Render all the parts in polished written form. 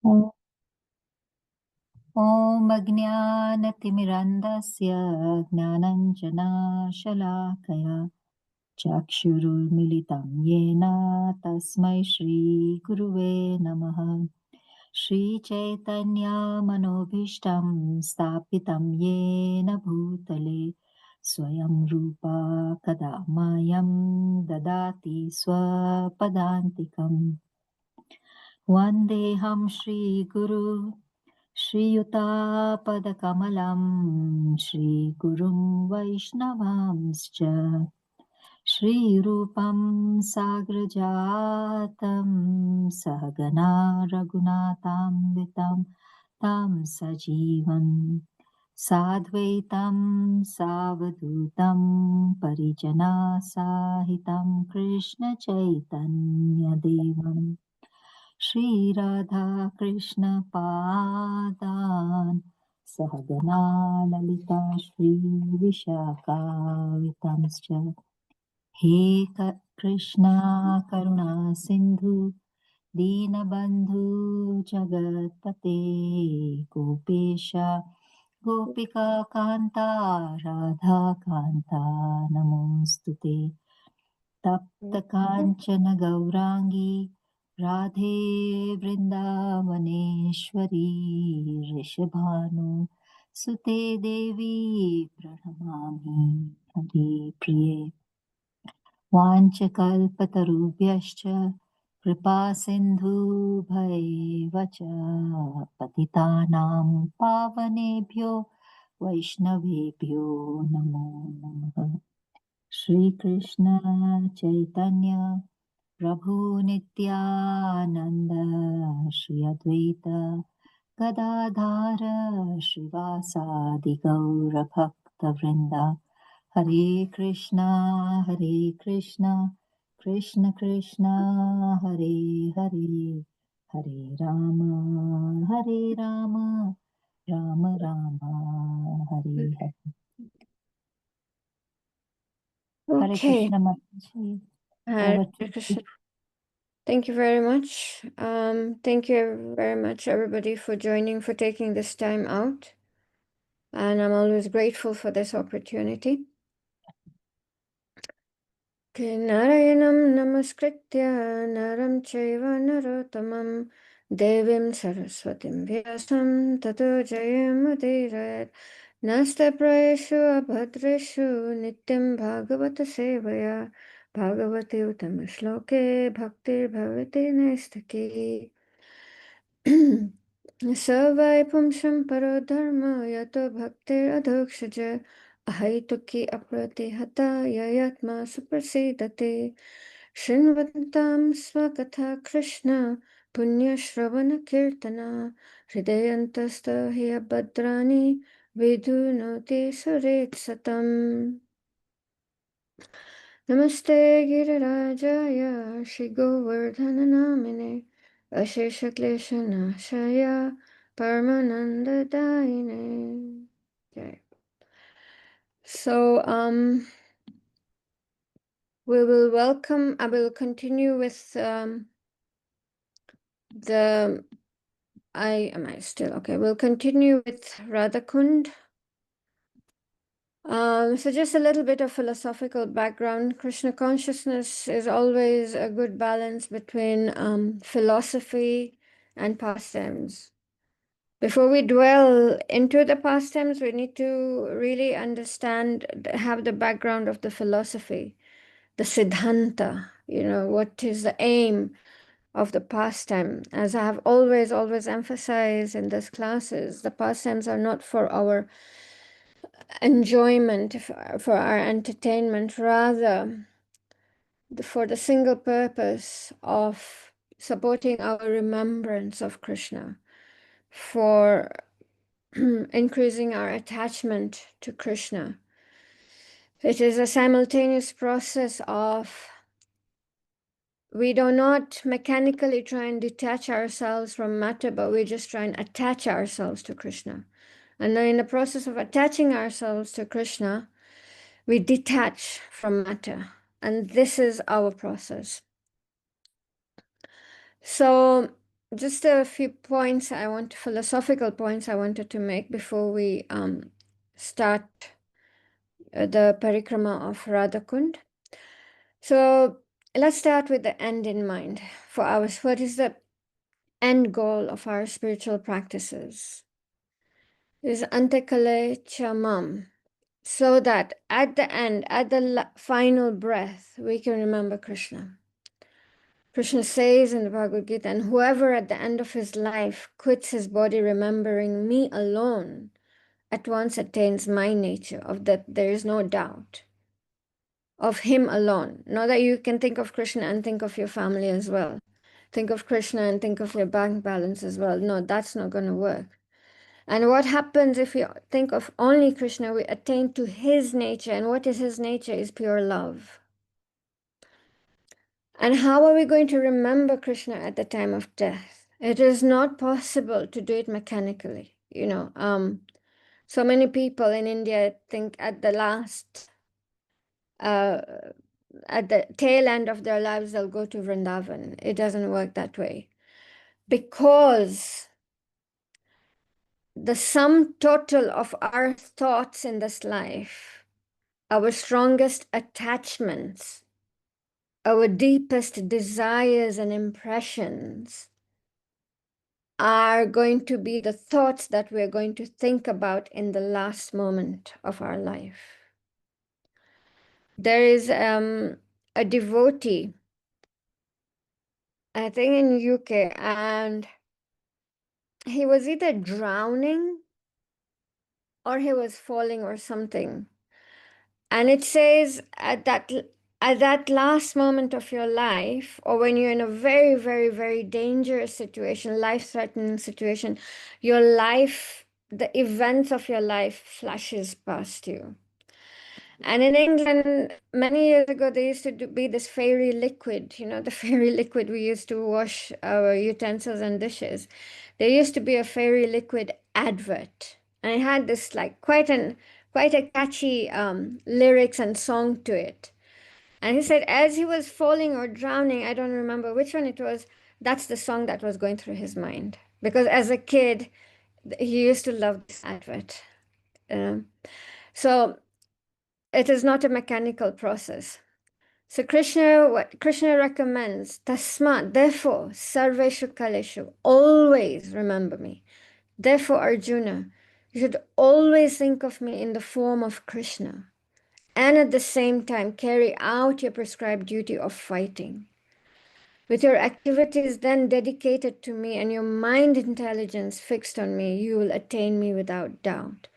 ॐ अज्ञानतिमिरन्धस्य ज्ञानञ्जनशलाकया चक्षुरुन्मिलितं येन तस्मै श्रीगुरुवे नमः। श्रीचैतन्यमनोभीष्टं स्थापितं येन भूतले स्वयं रूपा कदा मह्यं ददाति स्वपदान्तिकम्। वन्देऽहं श्रीगुरु श्रीयुतापदकमलं श्रीगुरुं वैष्णवांश्च श्रीरूपं साग्रजातं सहगना रघुनाथान्वितं तं सजीवं साद्वैतं सावधूतं परिजनसहितं कृष्णचैतन्यदेवम् श्रीराधाकृष्णपादान् सहगना ललिता श्रीविशाखान्वितांश्च हे कृष्णा करुणा सिन्धु दीनबन्धु जगत्पते गोपेश गोपिकान्ता राधाकान्ता नमोऽस्तु ते तप्तकाञ्चन गौराङ्गी राधे वृन्दावनेश्वरी ऋषभानु सुते देवी प्रणमामि हरे प्रिये वाञ्छकल्पतरुभ्यश्च कृपासिन्धुभ्यैव च पतितानां पावनेभ्यो वैष्णवेभ्यो नमो नमः। श्रीकृष्ण चैतन्य प्रभु नित्यानन्द श्री अद्वैत गदाधर श्रीवासादि गौरभक्तवृन्द हरे Krishna Krishna Krishna Hare Hare Hare Ram Ram Ram Hare Hare. Hare Okay. Krishna Mataji. Hare Over to Krishna. you. Thank you very much. Thank you very much, everybody, for joining, for taking this time out. And I'm always grateful for this opportunity. Okay, Narayanam Namaskritya Naram Chaiva Narottamam Devim Saraswatim Vyasam Tato Jayamudairat Nastaprayeshu Abhadreshu Nityam Bhagavata Sevaya Bhagavati Uttama Shloke Bhaktir Bhavati Nestaki Savai Pumsham Parodharma Yato Bhaktir Adhokshaja Ahaituki Apratihata Yayatma Suprasidate Shinvatam Swakatha Krishna Punya Shravana Kirtana Hridayantasta Hiya Vidunoti Suret Satam Namaste Girirajaya Shri Govardhana Namine Asheshakleshanashaya Paramananda Daine. Okay. So we will welcome, I will continue with we'll continue with Radhakund. So just a little bit of philosophical background. Krishna consciousness is always a good balance between philosophy and pastimes. Before we dwell into the pastimes, we need to really understand, have the background of the philosophy, the siddhanta, what is the aim of the pastime. As I have always emphasized in these classes, the pastimes are not for our enjoyment, for our entertainment, rather for the single purpose of supporting our remembrance of Krishna, for increasing our attachment to Krishna. It is a simultaneous process of, we do not mechanically try and detach ourselves from matter, but we just try and attach ourselves to Krishna. And then in the process of attaching ourselves to Krishna, we detach from matter. And this is our process. So just a few points philosophical points I wanted to make before we start the parikrama of Radhakund. So let's start with the end in mind for ours. What is the end goal of our spiritual practices? Is antekale chamam, so that at the end, at the final breath, we can remember Krishna. Krishna says in the Bhagavad Gita, and whoever at the end of his life quits his body remembering me alone, at once attains my nature, of that there is no doubt, of him alone. Not that you can think of Krishna and think of your family as well. Think of Krishna and think of your bank balance as well. No, that's not going to work. And what happens if we think of only Krishna? We attain to his nature. And what is his nature? Is pure love. And how are we going to remember Krishna at the time of death? It is not possible to do it mechanically. So many people in India think uh, at the tail end of their lives, they'll go to Vrindavan. It doesn't work that way, because the sum total of our thoughts in this life, our strongest attachments, our deepest desires and impressions are going to be the thoughts that we're going to think about in the last moment of our life. There is a devotee, I think in UK, and he was either drowning or he was falling or something. And it says at that last moment of your life, or when you're in a very, very, very dangerous situation, life-threatening situation, the events of your life flashes past you. And in England, many years ago, there used to be this fairy liquid, the fairy liquid we used to wash our utensils and dishes. There used to be a fairy liquid advert. And it had this like quite a catchy lyrics and song to it. And he said, as he was falling or drowning, I don't remember which one it was, that's the song that was going through his mind. Because as a kid, he used to love this advert. So it is not a mechanical process. So what Krishna recommends, tasmat, therefore, sarveshu kaleshu, always remember me. Therefore, Arjuna, you should always think of me in the form of Krishna, and at the same time carry out your prescribed duty of fighting. With your activities then dedicated to me and your mind intelligence fixed on me, you will attain me without doubt.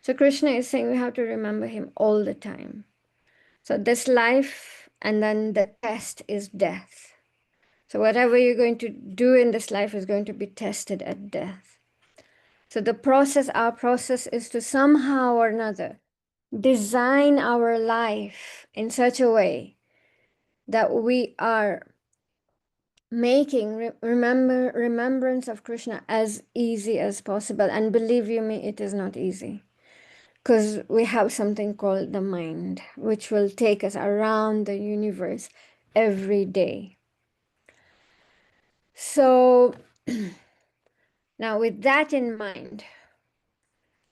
So Krishna is saying we have to remember him all the time. So this life, and then the test is death. So whatever you're going to do in this life is going to be tested at death. So our process is to somehow or another design our life in such a way that we are making remembrance of Krishna as easy as possible. And believe you me, it is not easy, because we have something called the mind, which will take us around the universe every day. So now with that in mind,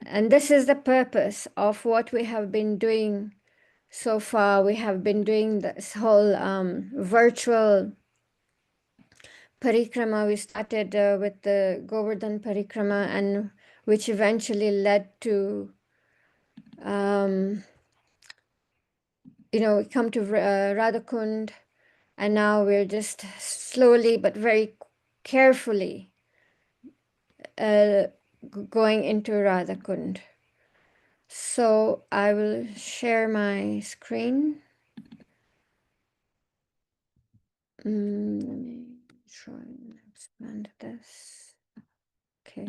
and this is the purpose of what we have been doing so far. We have been doing this whole virtual parikrama. We started with the Govardhan parikrama, and which eventually led to we come to Radhakund, and now we're just slowly but very carefully going into Radhakund. So I will share my screen. Let me try and expand this. Okay.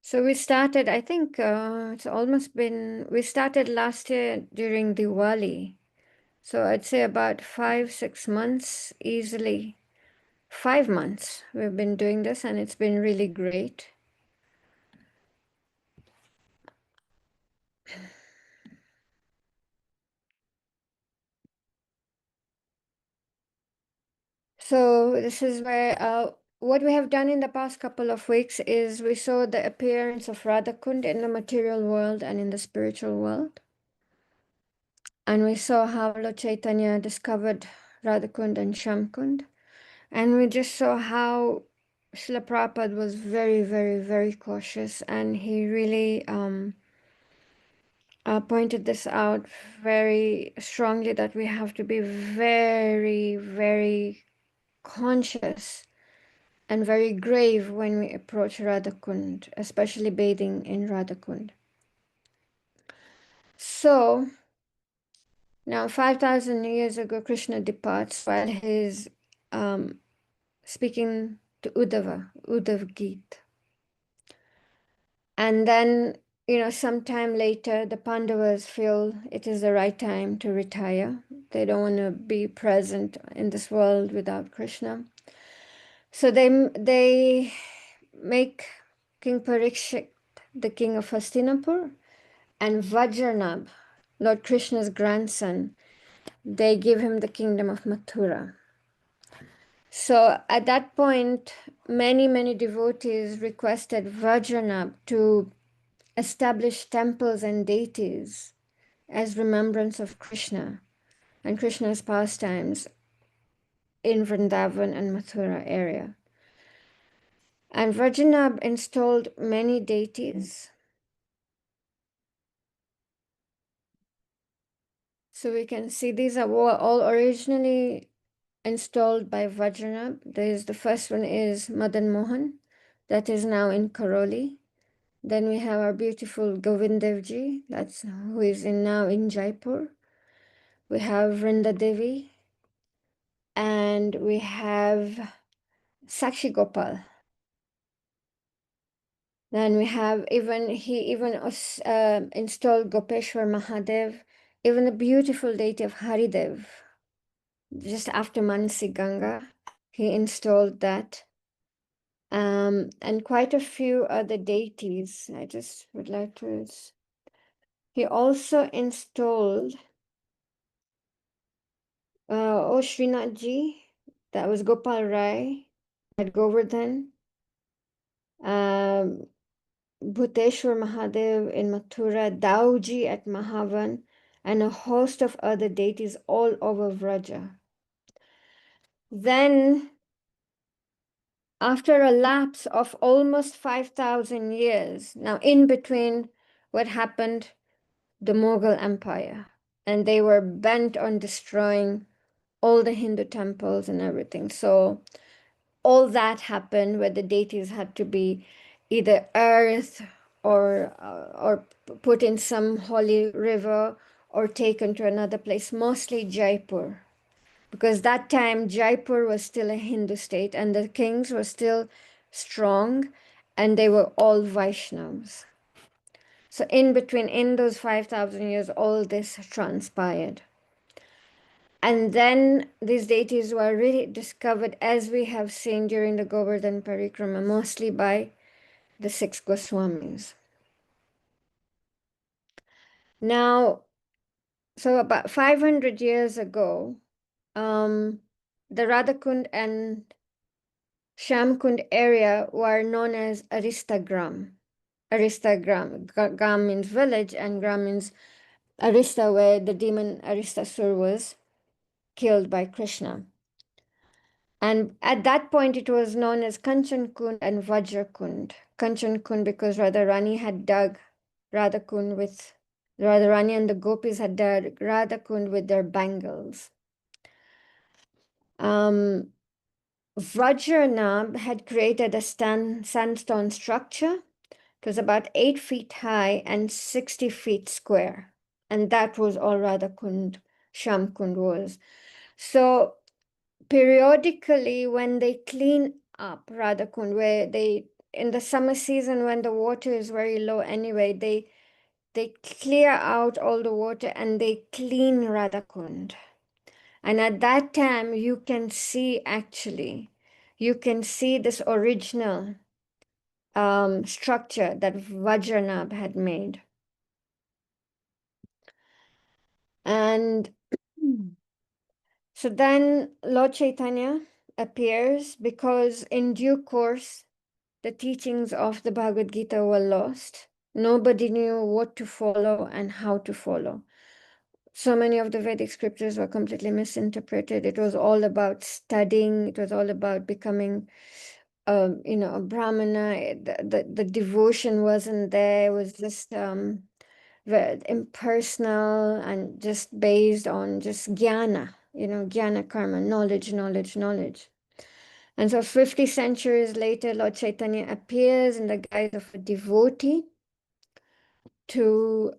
So we started, I think we started last year during Diwali. So I'd say about 5-6 months, easily 5 months we've been doing this, and it's been really great. So this is where what we have done in the past couple of weeks is we saw the appearance of Radhakund in the material world and in the spiritual world. And we saw how Lord Chaitanya discovered Radhakund and Shamkund. And we just saw how Srila Prabhupada was very, very, very cautious, and he really pointed this out very strongly, that we have to be very, very conscious and very grave when we approach Radhakund, especially bathing in Radhakund. So now 5,000 years ago, Krishna departs while he's speaking to Uddhav Gita. And then, sometime later, the Pandavas feel it is the right time to retire. They don't want to be present in this world without Krishna. So they make King Parikshit the king of Hastinapur, and Vajranab, Lord Krishna's grandson, they give him the kingdom of Mathura. So at that point, many, many devotees requested Vajranab to establish temples and deities as remembrance of Krishna and Krishna's pastimes in Vrindavan and Mathura area. And Vajranab installed many deities. So we can see these are all originally installed by Vajranab. The first one is Madan Mohan, that is now in Karoli. Then we have our beautiful Govindevji, that's who is now in Jaipur. We have Vrinda Devi, and we have Sakshi Gopal. Then we have he even installed Gopeshwar Mahadev, even the beautiful deity of Haridev. Just after Manasi Ganga, he installed that. And quite a few other deities. I just would like to. He also installed Srinathji, that was Gopal Rai at Govardhan. Bhuteshwar Mahadev in Mathura, Dauji at Mahavan, and a host of other deities all over Vraja. Then, after a lapse of almost 5,000 years, now in between what happened, the Mughal Empire, and they were bent on destroying all the Hindu temples and everything. So all that happened where the deities had to be either earth or put in some holy river or taken to another place, mostly Jaipur, because that time Jaipur was still a Hindu state and the kings were still strong and they were all Vaishnavas. So in between, in those 5,000 years, all this transpired. And then these deities were really discovered, as we have seen during the Govardhan Parikrama, mostly by the 6 Goswamis. Now, so about 500 years ago, the Radhakund and Shamkund area were known as Aristagram. Gram means village, and Gram means Arista, where the demon Aristasur was killed by Krishna. And at that point, it was known as Kanchankund and Vajrakund. Kanchankund because Radharani had dug Radhakund with Radharani and the gopis had dug Radhakund with their bangles. Vajranab had created a sandstone structure. It was about 8 feet high and 60 feet square. And that was all Radhakund, Shamkund was. So periodically, when they clean up Radhakund, where in the summer season when the water is very low anyway, they clear out all the water and they clean Radhakund. And at that time, you can see this original structure that Vajranab had made. And so then Lord Chaitanya appears because in due course, the teachings of the Bhagavad Gita were lost. Nobody knew what to follow and how to follow. So many of the Vedic scriptures were completely misinterpreted. It was all about studying. It was all about becoming, a brahmana. The devotion wasn't there. It was just very impersonal and just based on just jnana, jnana karma, knowledge, knowledge, knowledge. And so 50 centuries later, Lord Chaitanya appears in the guise of a devotee to,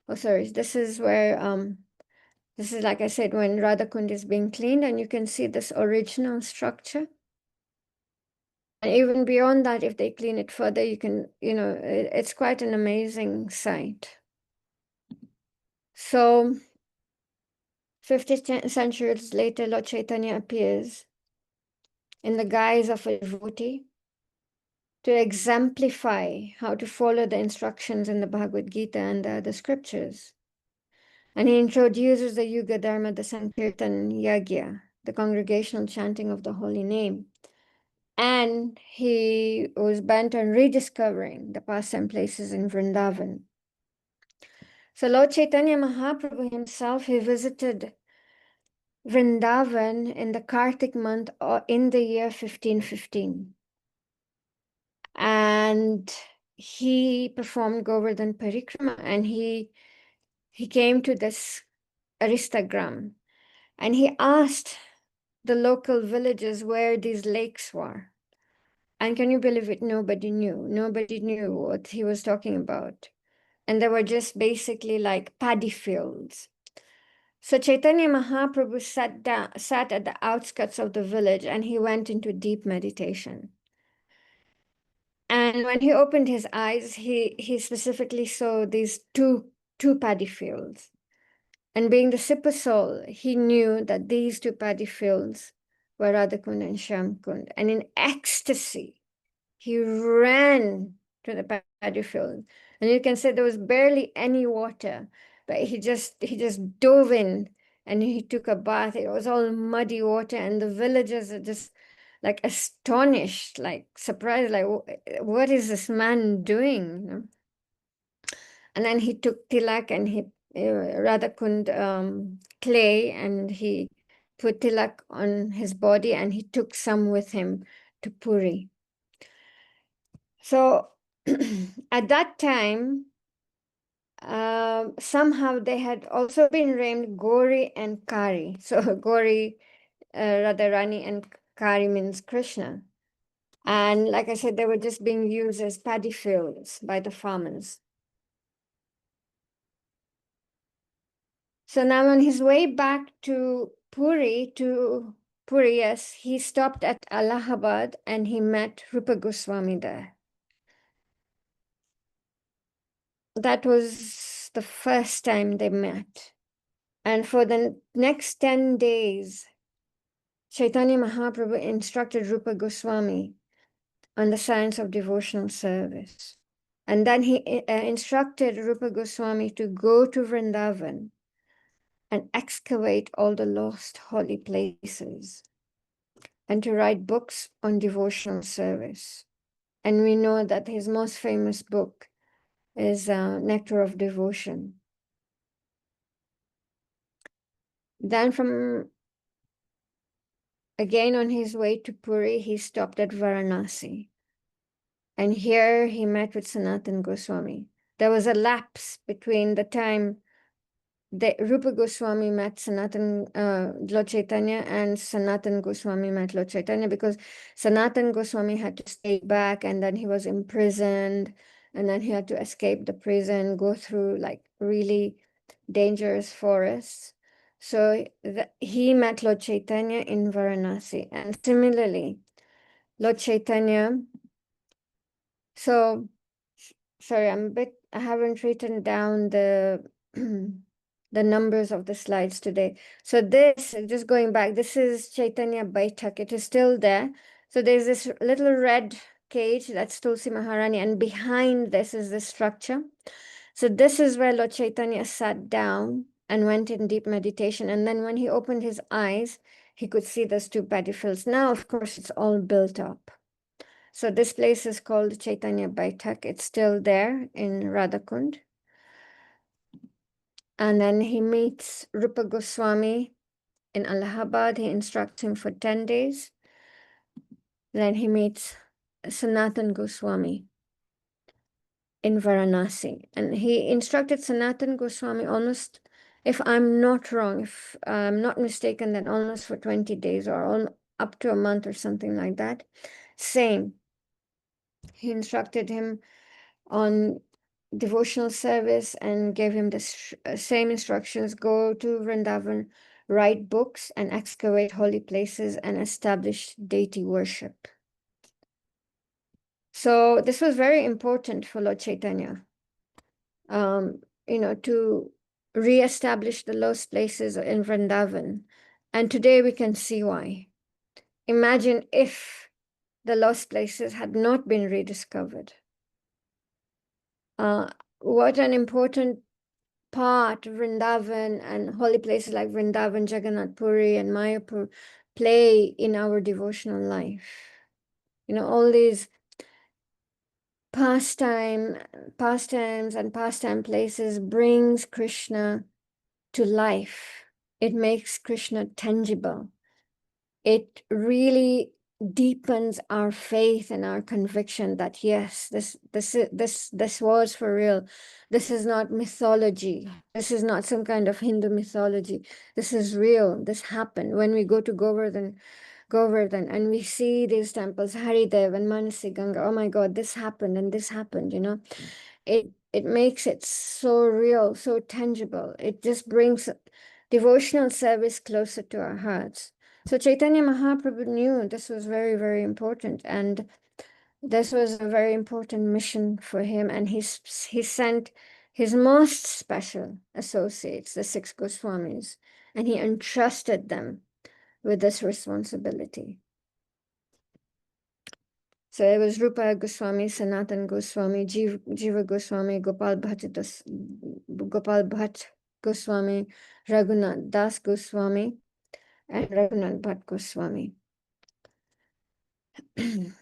this is where, this is like I said, when Radhakund is being cleaned, and you can see this original structure. And even beyond that, if they clean it further, you can, it's quite an amazing sight. So 50 centuries later, Lord Chaitanya appears in the guise of a devotee to exemplify how to follow the instructions in the Bhagavad Gita and the other scriptures. And he introduces the Yuga Dharma, the Sankirtan Yagya, the congregational chanting of the holy name. And he was bent on rediscovering the pastime places in Vrindavan. So Lord Chaitanya Mahaprabhu himself, he visited Vrindavan in the Kartik month or in the year 1515. And he performed Govardhan Parikrama, and he came to this Aristagram, and he asked the local villagers where these lakes were. And can you believe it? Nobody knew. Nobody knew what he was talking about. And they were just basically like paddy fields. So Chaitanya Mahaprabhu sat at the outskirts of the village, and he went into deep meditation. And when he opened his eyes, he specifically saw these two paddy fields. And being the Sipa soul, he knew that these two paddy fields were Radhakund and Shyamkund. And in ecstasy, he ran to the paddy field. And you can say there was barely any water, but he just dove in and he took a bath. It was all muddy water, and the villagers are just like astonished, like surprised, like, what is this man doing? And then he took tilak and he Radhakund clay, and he put tilak on his body, and he took some with him to Puri. So at that time, somehow they had also been named Gori and Kari. So Gori, Radharani, and Kari means Krishna. And like I said, they were just being used as paddy fields by the farmers. So now on his way back to Puri, yes, he stopped at Allahabad and he met Rupa Goswami there. That was the first time they met. And for the next 10 days, Chaitanya Mahaprabhu instructed Rupa Goswami on the science of devotional service. And then he instructed Rupa Goswami to go to Vrindavan and excavate all the lost holy places and to write books on devotional service. And we know that his most famous book is Nectar of Devotion. Then again on his way to Puri, he stopped at Varanasi. And here he met with Sanatan Goswami. There was a lapse between the time that Rupa Goswami met Lord Chaitanya, and Sanatan Goswami met Lord Chaitanya, because Sanatan Goswami had to stay back, and then he was imprisoned, and then he had to escape the prison, go through like really dangerous forests. So he met Lord Chaitanya in Varanasi. And similarly, Lord Chaitanya, so sorry, I haven't written down the the numbers of the slides today. So this, just going back, this is Chaitanya Baitak. It is still there. So there's this little red cage, that's Tulsi Maharani, and behind this is the structure. So this is where Lord Chaitanya sat down and went in deep meditation. And then when he opened his eyes, he could see those two paddy fields. Now, of course, it's all built up. So this place is called Chaitanya Baitak. It's still there in Radhakund. And then he meets Rupa Goswami in Allahabad. He instructs him for 10 days. Then he meets Sanatan Goswami in Varanasi. And he instructed Sanatan Goswami almost, if I'm not wrong, if I'm not mistaken, then almost for 20 days or up to a month or something like that. Same. He instructed him on devotional service and gave him the same instructions: go to Vrindavan, write books and excavate holy places and establish deity worship. So this was very important for Lord Chaitanya, to re-establish the lost places in Vrindavan. And today we can see why. Imagine if the lost places had not been rediscovered. What an important part Vrindavan and holy places like Vrindavan, Jagannath Puri, and Mayapur play in our devotional life. All these pastimes and pastime places brings Krishna to life. It makes Krishna tangible. It really deepens our faith and our conviction that yes, this was for real. This is not mythology. This is not some kind of Hindu mythology. This is real. This happened. When we go to Govardhan, and we see these temples, Haridev and Manasi Ganga, oh my God, this happened and this happened, It makes it so real, so tangible. It just brings devotional service closer to our hearts. So Chaitanya Mahaprabhu knew this was very, very important, and this was a very important mission for him, and he sent his most special associates, the 6 Goswamis, and he entrusted them with this responsibility. So it was Rupa Goswami, Sanatan Goswami, Jiva Goswami, Gopal Bhatt Goswami, Raghunath Das Goswami, and Raghunath Bhatt Goswami.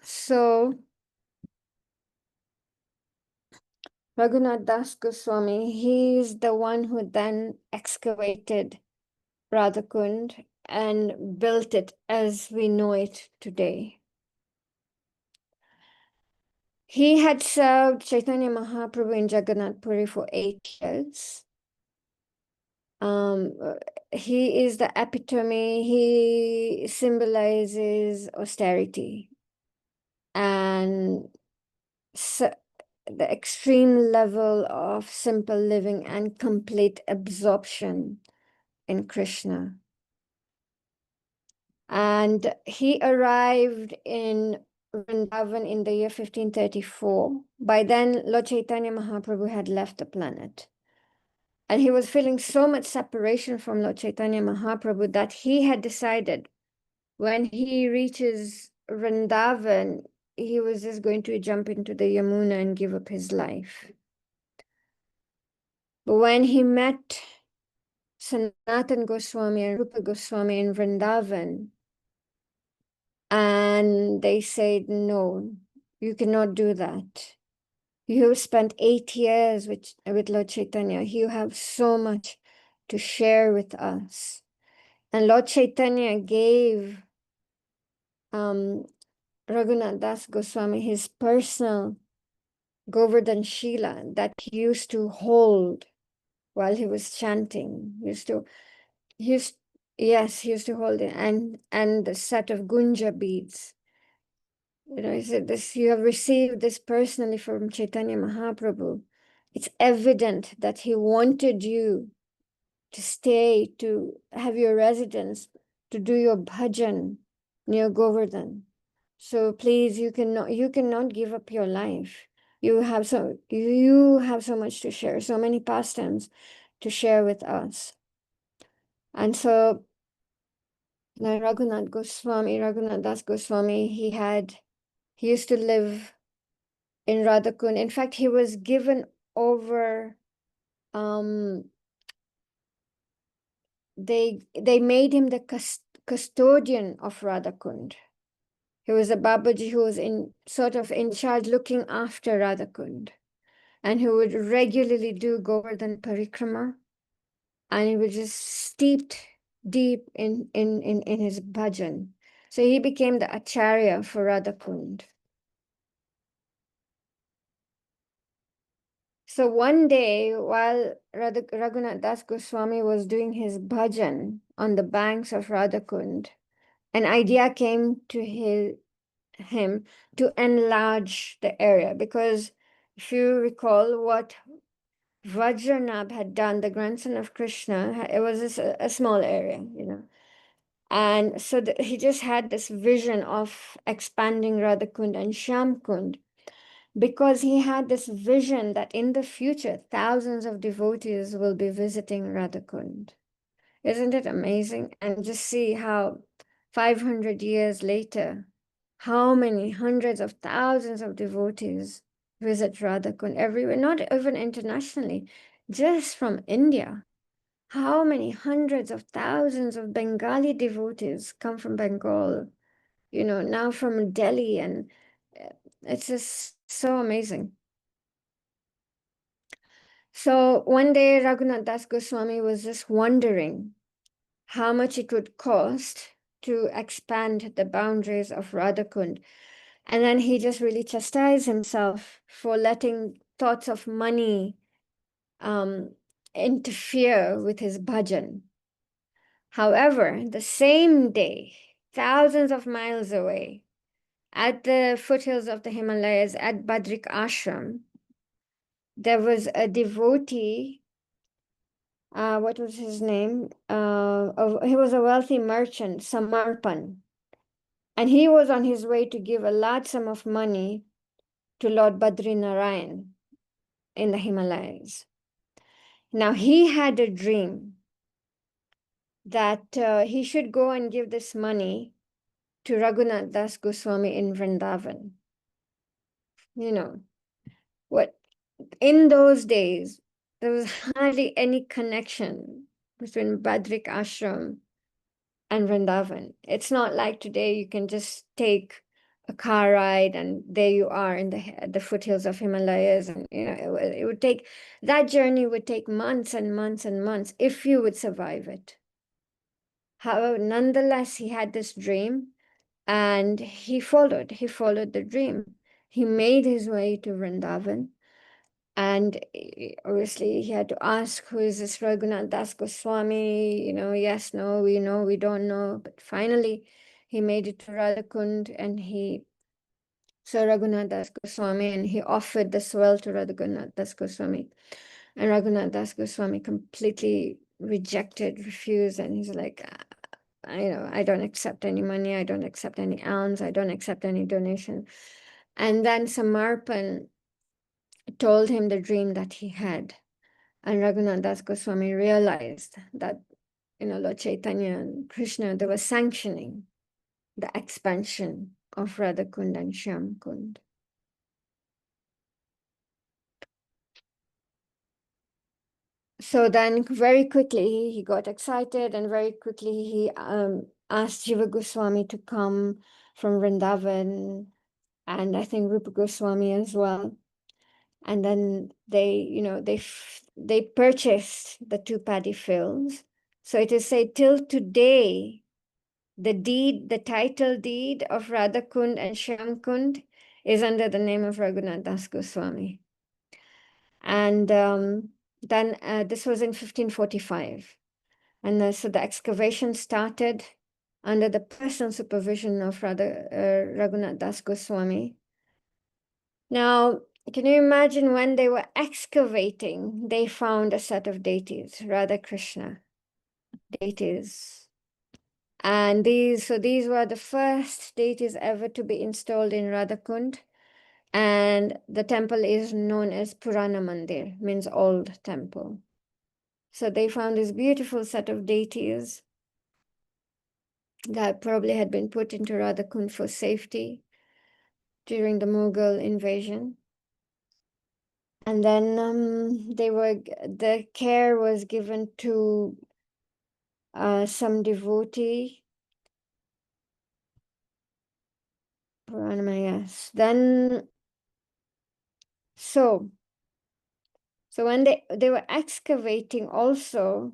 So Raghunath Das Goswami, he's the one who then excavated Radhakund and built it as we know it today. He had served Chaitanya Mahaprabhu in Jagannath Puri for 8 years. He is the epitome. He symbolizes austerity and the extreme level of simple living and complete absorption in Krishna. And he arrived in Vrindavan in the year 1534. By then, Lord Chaitanya Mahaprabhu had left the planet. And he was feeling so much separation from Lord Chaitanya Mahaprabhu that he had decided when he reaches Vrindavan, he was just going to jump into the Yamuna and give up his life. But when he met Sanatan Goswami and Rupa Goswami in Vrindavan, and they said, no, you cannot do that. You have spent 8 years with Lord Chaitanya. You have so much to share with us. And Lord Chaitanya gave Raghunath Das Goswami his personal Govardhan Shila that he used to hold while he was chanting. He used to hold it, and the set of Gunja beads. He said, this, you have received this personally from Chaitanya Mahaprabhu. It's evident that he wanted you to stay, to have your residence, to do your bhajan near Govardhan. So please, you cannot give up your life. You have so much to share, so many pastimes to share with us. And so Raghunath Das Goswami, he used to live in Radhakund. In fact, he was given over, they made him the custodian of Radhakund. He was a Babaji who was in charge looking after Radhakund, and who would regularly do Govardhan Parikrama, and he was just steeped deep in his bhajan. So he became the Acharya for Radhakund. So one day, while Raghunath Das Goswami was doing his bhajan on the banks of Radhakund, an idea came to him to enlarge the area, because if you recall what Vajranabh had done, the grandson of Krishna, it was a small area, And so he just had this vision of expanding Radhakund and Shyamkund, because he had this vision that in the future, thousands of devotees will be visiting Radhakund. Isn't it amazing? And just see how 500 years later, how many hundreds of thousands of devotees visit Radhakund everywhere, not even internationally, just from India. How many hundreds of thousands of Bengali devotees come from Bengal, now from Delhi, and it's just so amazing. So one day, Raghunath Das Goswami was just wondering how much it would cost to expand the boundaries of Radhakund. And then he just really chastised himself for letting thoughts of money interfere with his bhajan. However, the same day, thousands of miles away, at the foothills of the Himalayas, at Badrik Ashram, there was a devotee. What was his name? He was a wealthy merchant, Samarpan. And he was on his way to give a large sum of money to Lord Badri Narayan in the Himalayas. Now, he had a dream that he should go and give this money to Raghunath Das Goswami in Vrindavan. What in those days, there was hardly any connection between Badrik Ashram and Vrindavan. It's not like today you can just take a car ride and there you are in the foothills of Himalayas, and it would take, that journey would take months and months and months if you would survive it. However, nonetheless, he had this dream and he followed the dream. He made his way to Vrindavan. And obviously, he had to ask, who is this Raghunath Das Goswami? Yes, no, we know, we don't know. But finally, he made it to Radhakund, and he saw Raghunath Das Goswami, and he offered the swell to Raghunath Das Goswami. And Raghunath Das Goswami completely refused, and he's like, I don't accept any money, I don't accept any alms, I don't accept any donation. And then Samarpan told him the dream that he had. And Raghunath Das Goswami realized that, Lord Chaitanya and Krishna, they were sanctioning the expansion of Radhakund and Shyamkund. So then very quickly he got excited, and very quickly he asked Jiva Goswami to come from Vrindavan, and I think Rupa Goswami as well. And then they purchased the two paddy fields. So it is said till today, the title deed of Radhakund and Shyamkund is under the name of Raghunath Das Goswami. And then this was in 1545. And so the excavation started under the personal supervision of Raghunath Das Goswami. Now, can you imagine when they were excavating, they found a set of deities, Radha Krishna deities. And these were the first deities ever to be installed in Radhakund. And the temple is known as Purana Mandir, means old temple. So they found this beautiful set of deities that probably had been put into Radhakund for safety during the Mughal invasion. And then the care was given to some devotee Yes, then so when they were excavating also,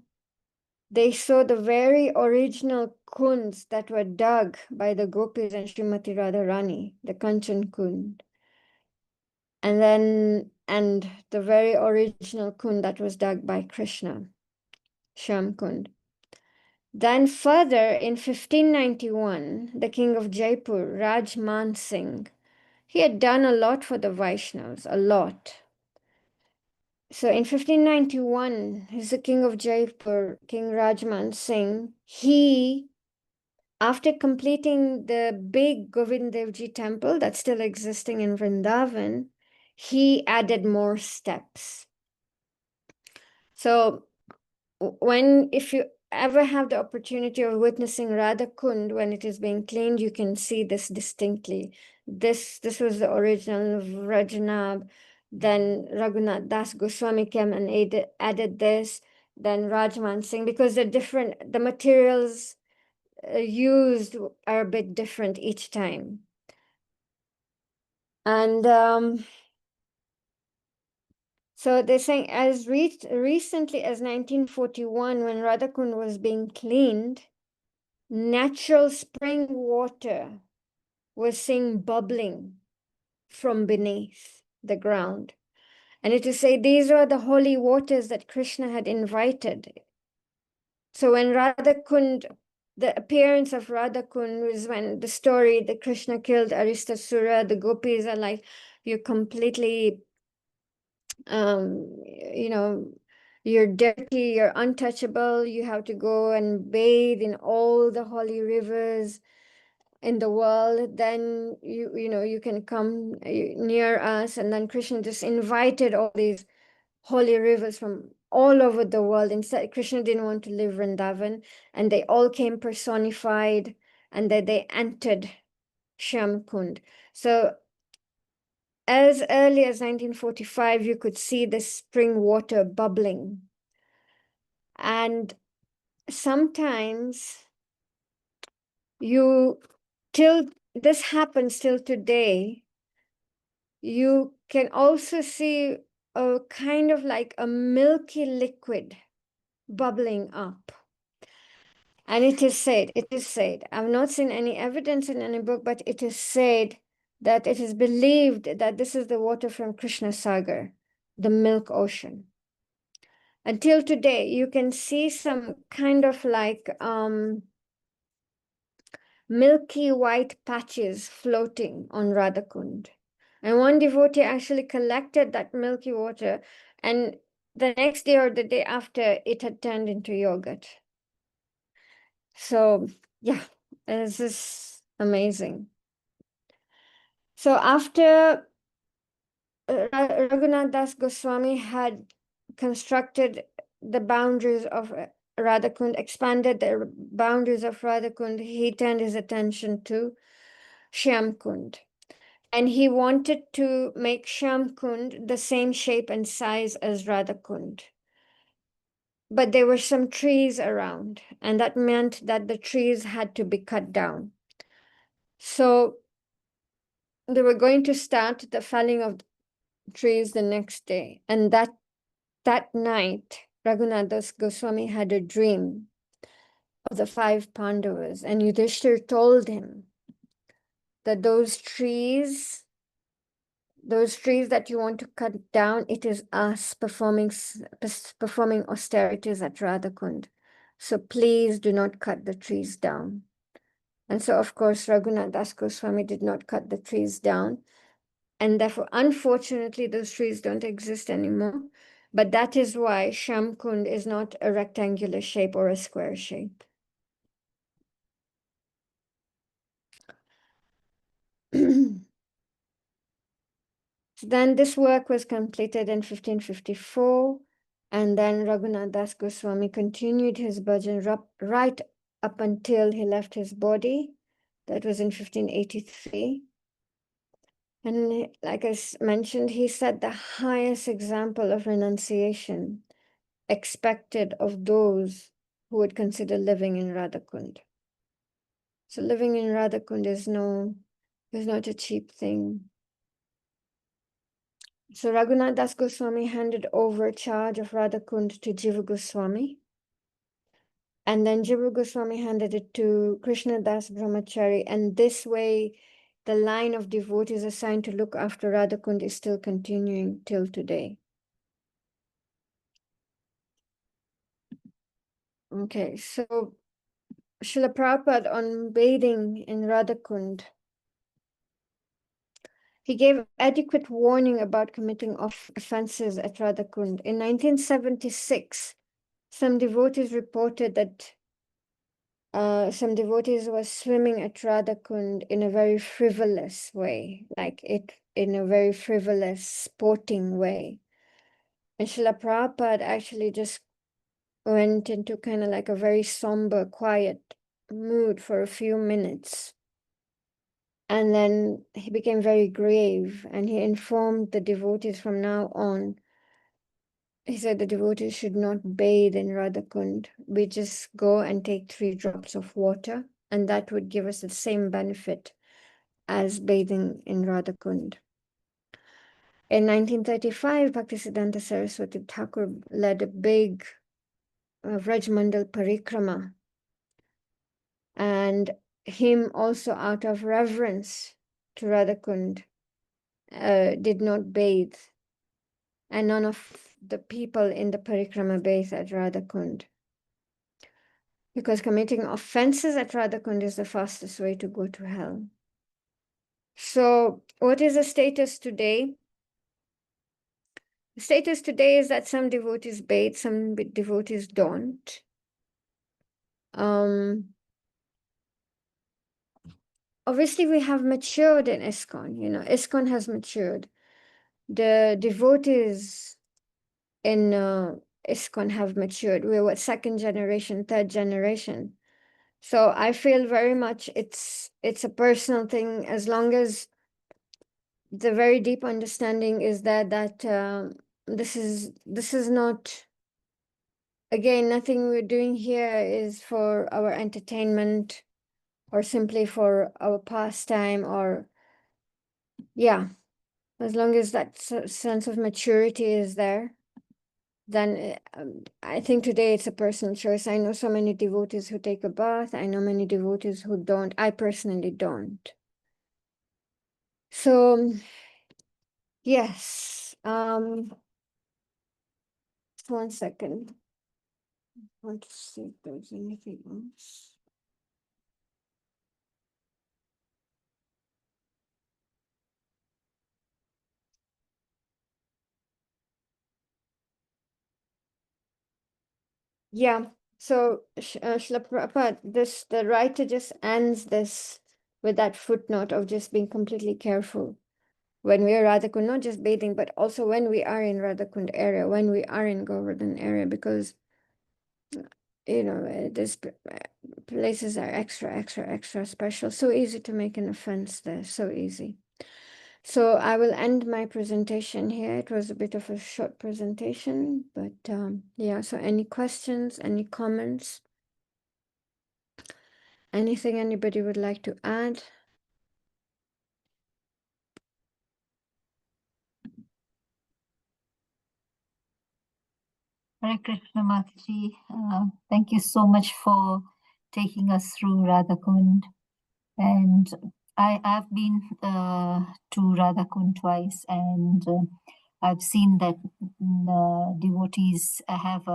they saw the very original kunds that were dug by the gopis and Srimati Radharani, the Kanchan Kund. And the very original kund that was dug by Krishna, Shyam Kund. Then further in 1591, the king of Jaipur, Raj Man Singh, he had done a lot for the Vaishnavas, a lot. So in 1591, he's the king of Jaipur, King Rajman Singh. He, after completing the big Govind Dev Ji temple that's still existing in Vrindavan, he added more steps. So if you ever have the opportunity of witnessing Radhakund when it is being cleaned, you can see this distinctly. This was the original of Rajnab. Then Raghunath Das Goswami came and added this. Then Rajman Singh, because the materials used are a bit different each time. And so they're saying as recently as 1941, when Radhakund was being cleaned, natural spring water was seen bubbling from beneath the ground. And it is say these are the holy waters that Krishna had invited. So when Radhakund, the appearance of Radhakund was when the story that Krishna killed Aristasura, the gopis are like, you're completely, you're dirty, you're untouchable, you have to go and bathe in all the holy rivers in the world, then you can come near us. And then Krishna just invited all these holy rivers from all over the world. Instead, Krishna didn't want to live Vrindavan, and they all came personified, and that they entered Shyam Kund. So as early as 1945, you could see the spring water bubbling. And sometimes till this happens till today, you can also see a kind of like a milky liquid bubbling up. And it is said, I've not seen any evidence in any book, but it is said that it is believed that this is the water from Krishna Sagar, the milk ocean. Until today, you can see some kind of like milky white patches floating on Radhakund. And one devotee actually collected that milky water, and the next day or the day after, it had turned into yogurt. So, yeah, this is amazing. So after Raghunath Das Goswami had constructed the boundaries of Radhakund, expanded the boundaries of Radhakund, he turned his attention to Shyam Kund. And he wanted to make Shyam Kund the same shape and size as Radhakund. But there were some trees around, and that meant that the trees had to be cut down. So they were going to start the felling of trees the next day. And that night, Raghunath Das Goswami had a dream of the 5 Pandavas, and Yudhishthir told him that those trees that you want to cut down, it is us performing austerities at Radhakund. So please do not cut the trees down. And so, of course, Raghunath Das Goswami did not cut the trees down. And therefore, unfortunately, those trees don't exist anymore. But that is why Shyam Kund is not a rectangular shape or a square shape. Then this work was completed in 1554, and then Raghunath Das Goswami continued his bhajan right up until he left his body. That was in 1583. And like I mentioned, he set the highest example of renunciation expected of those who would consider living in Radhakund. So living in Radhakund is no It's not a cheap thing. So Raghunath Das Goswami handed over charge of Radhakund to Jiva Goswami. And then Jiva Goswami handed it to Krishna Das Brahmachari. And this way, the line of devotees assigned to look after Radhakund is still continuing till today. Okay, so Srila Prabhupada on bathing in Radhakund, he gave adequate warning about committing offenses at Radhakund. In 1976, some devotees reported that some devotees were swimming at Radhakund in a very frivolous way, in a very frivolous, sporting way. And Srila Prabhupada actually just went into kind of like a very somber, quiet mood for a few minutes. And then he became very grave and he informed the devotees from now on. He said the devotees should not bathe in Radhakund. We just go and take 3 drops of water, and that would give us the same benefit as bathing in Radhakund. In 1935, Bhaktisiddhanta Saraswati Thakur led a big Vrajmandal Parikrama, and him also out of reverence to Radhakund did not bathe, and none of the people in the Parikrama bathed at Radhakund. Because committing offenses at Radhakund is the fastest way to go to hell. So what is the status today? The status today is that some devotees bathe, some devotees don't. Obviously, we have matured in ISKCON. ISKCON has matured. The devotees in ISKCON have matured. We're what, 2nd generation, 3rd generation. So I feel very much it's a personal thing, as long as the very deep understanding is that this is not, again, nothing we're doing here is for our entertainment or simply for our pastime, or as long as that sense of maturity is there, then I think today it's a personal choice. I know so many devotees who take a bath. I know many devotees who don't. I personally don't. So yes, 1 second. I want to see if there's anything else. Yeah, so Srila Prabhupada, the writer just ends this with that footnote of just being completely careful when we are Radhakund, not just bathing, but also when we are in Radhakund area, when we are in Govardhan area, because these places are extra special. So easy to make an offense there, so easy. So I will end my presentation here. It was a bit of a short presentation, but yeah, so any questions, any comments, anything anybody would like to add? Hare Krishna Mataji. Thank you so much for taking us through Radhakund. And I've been to Radhakund twice, and I've seen that devotees have,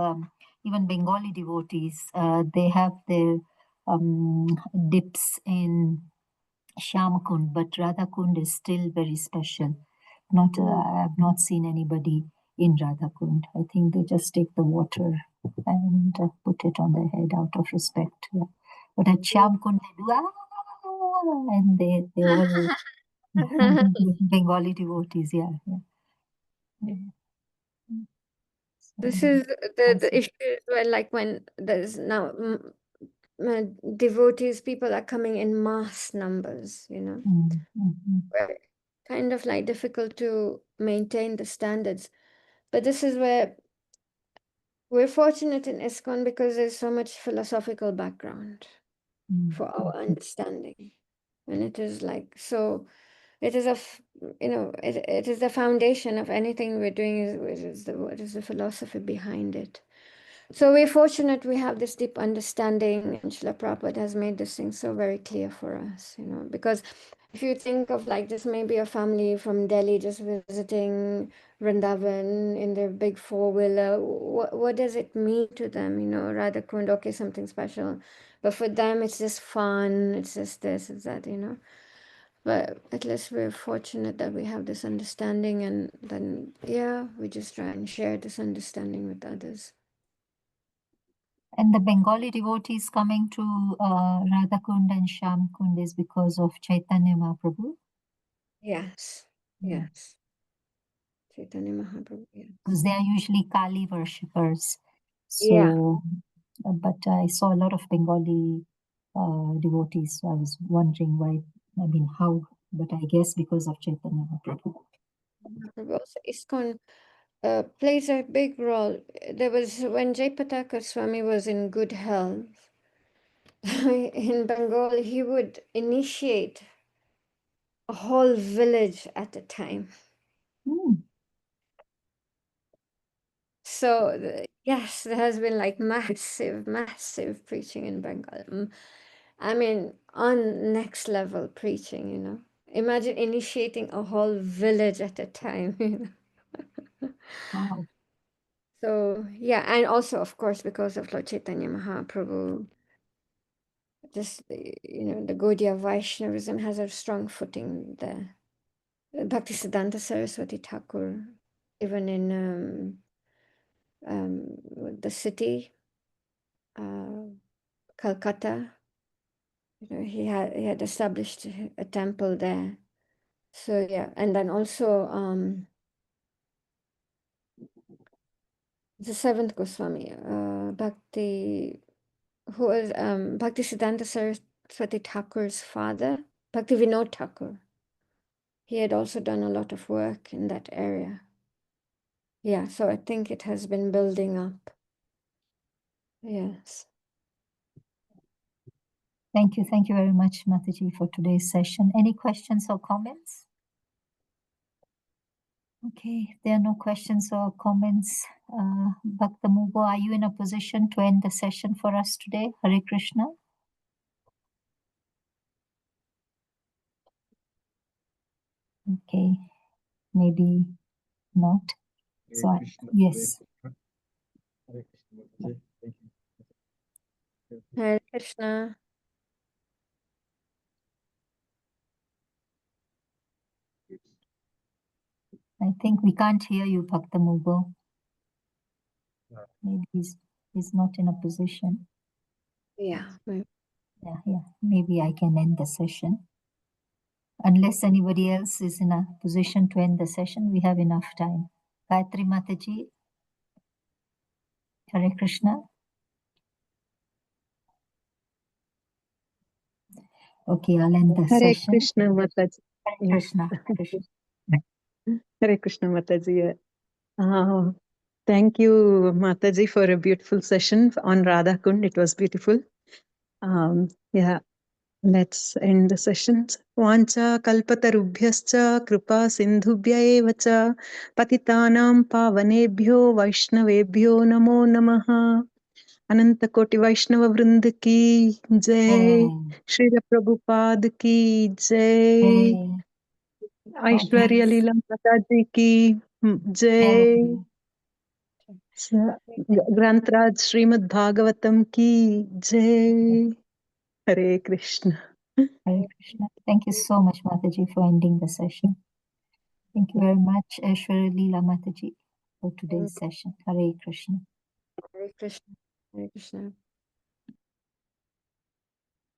even Bengali devotees, they have their dips in Shyamkund, but Radhakund is still very special. I have not seen anybody in Radhakund. I think they just take the water and put it on their head out of respect. Yeah. But at Shyamkund, they do, and they all Bengali devotees. Yeah, yeah. This So, is the awesome. issue where, like, when there's now devotees, people are coming in mass numbers, where kind of like difficult to maintain the standards. But this is where we're fortunate in ISKCON because there's so much philosophical background for our understanding. And it is like, so it is it is the foundation of anything we're doing, what is the philosophy behind it. So we're fortunate we have this deep understanding, and Srila Prabhupada has made this thing so very clear for us, because if you think of like just maybe a family from Delhi just visiting Vrindavan in their big four-wheeler, what does it mean to them? Radhakund, okay, something special. But for them, it's just fun, it's just this, it's that. But at least we're fortunate that we have this understanding, and then, yeah, we just try and share this understanding with others. And the Bengali devotees coming to Radhakund and Shyamkund is because of Chaitanya Mahaprabhu? Yes, Yeah. yes. Chaitanya Mahaprabhu, yes. Because they are usually Kali worshippers. Yeah. So, but I saw a lot of Bengali devotees. So I was wondering why, how, but I guess because of Chaitanya Mahaprabhu. Mahaprabhu also, ISKCON plays a big role. There was, when Jayapataka Swami was in good health, in Bengal, he would initiate a whole village at a time. So, yes, there has been like massive, massive preaching in Bengal. On next level preaching. Imagine initiating a whole village at a time. Wow. So, yeah, and also, of course, because of Lord Chaitanya Mahaprabhu, just, the Gaudiya Vaishnavism has a strong footing there. Bhaktisiddhanta Saraswati Thakur, even in the city, Calcutta, he had established a temple there. So, yeah, and then also the seventh Goswami, Bhakti, who was Bhaktisiddhanta Saraswati Thakur's father, Bhakti Vinod Thakur. He had also done a lot of work in that area. Yeah, so I think it has been building up. Yes. Thank you. Thank you very much, Mataji, for today's session. Any questions or comments? Okay, if there are no questions or comments, Bhakta Mugo, are you in a position to end the session for us today? Hare Krishna. Okay, maybe not. So, yes. Hare Krishna. I think we can't hear you, Bhakta Mugo. Maybe he's not in a position. Yeah. Yeah. Maybe I can end the session. Unless anybody else is in a position to end the session, we have enough time. Gayatri Mataji, Hare Krishna. Okay, I'll end the Hare session. Krishna Mataji. Hare Krishna. Krishna. Hare Krishna Mataji. Thank you, Mataji, for a beautiful session on Radhakund. It was beautiful. Yeah, let's end the sessions. Vancha kalpatarubhyascha kripa sindhubhya eva cha patitanam pavanebhyo vaishnavebhyo namo namaha. अनंत कोटि वैष्णव वृंद की जय, श्रील प्रभुपाद की जय, ऐश्वर्य लीला माता जी की जय, ग्रंथराज श्रीमद् भागवतम की जय. हरे Krishna. Hare Krishna. Thank you so much, Mataji, for ending the session. Thank you very much, Ashwariya Lila Mataji, for today's session. Hare Krishna. Hare Krishna. Hare Krishna.